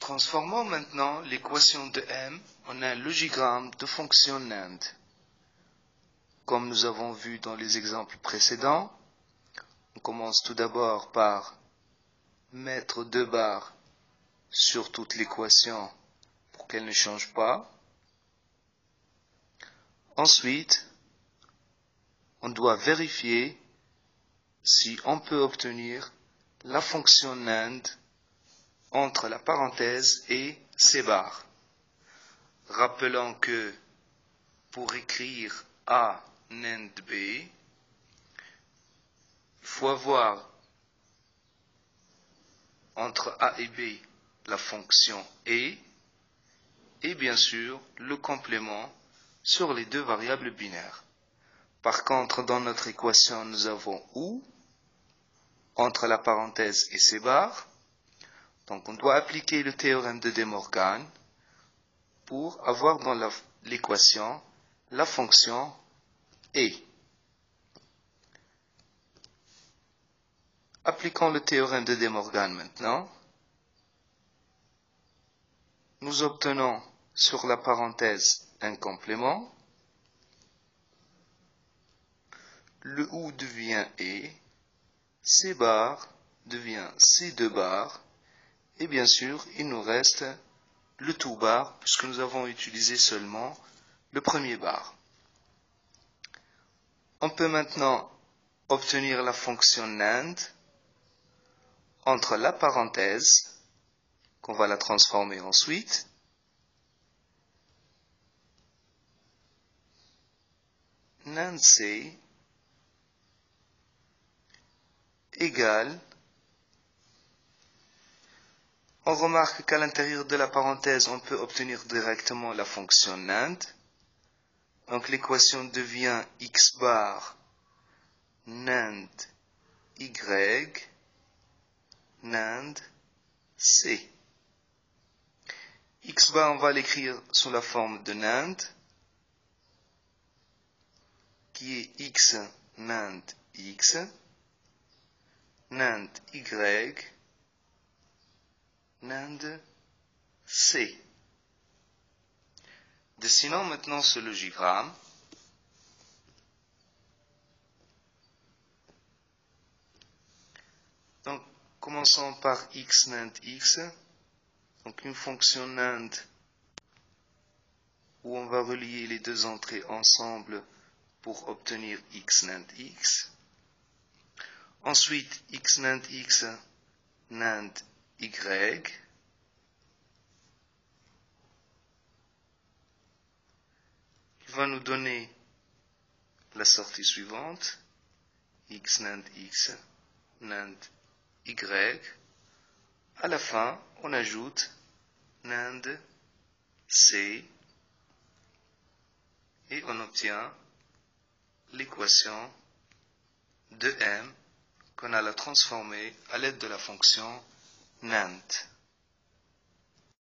Transformons maintenant l'équation de M en un logigramme de fonction NAND. Comme nous avons vu dans les exemples précédents, on commence tout d'abord par mettre 2 barres sur toute l'équation pour qu'elle ne change pas. Ensuite, on doit vérifier si on peut obtenir la fonction NAND entre la parenthèse et ces barres. Rappelons que pour écrire A NAND B, il faut avoir entre A et B la fonction et bien sûr le complément sur les 2 variables binaires. Par contre, dans notre équation, nous avons OU entre la parenthèse et ces barres. Donc on doit appliquer le théorème de De Morgan pour avoir dans l'équation la fonction et. Appliquons le théorème de De Morgan maintenant. Nous obtenons sur la parenthèse un complément. Le OU devient et, C bar devient C2 bar, et bien sûr, il nous reste le tout bar, puisque nous avons utilisé seulement le premier bar. On peut maintenant obtenir la fonction NAND entre la parenthèse, qu'on va la transformer ensuite, NAND C égale, on remarque qu'à l'intérieur de la parenthèse, on peut obtenir directement la fonction NAND. Donc l'équation devient X bar NAND Y NAND C. X bar, on va l'écrire sous la forme de NAND, qui est X NAND X, NAND Y, NAND C. Dessinons maintenant ce logigramme. Donc, commençons par X NAND X. Donc, une fonction NAND où on va relier les 2 entrées ensemble pour obtenir X NAND X. Ensuite, X NAND X, NAND Y. Qui va nous donner la sortie suivante. X NAND X, NAND Y. À la fin, on ajoute NAND C et on obtient l'équation de M qu'on a transformée à l'aide de la fonction NAND.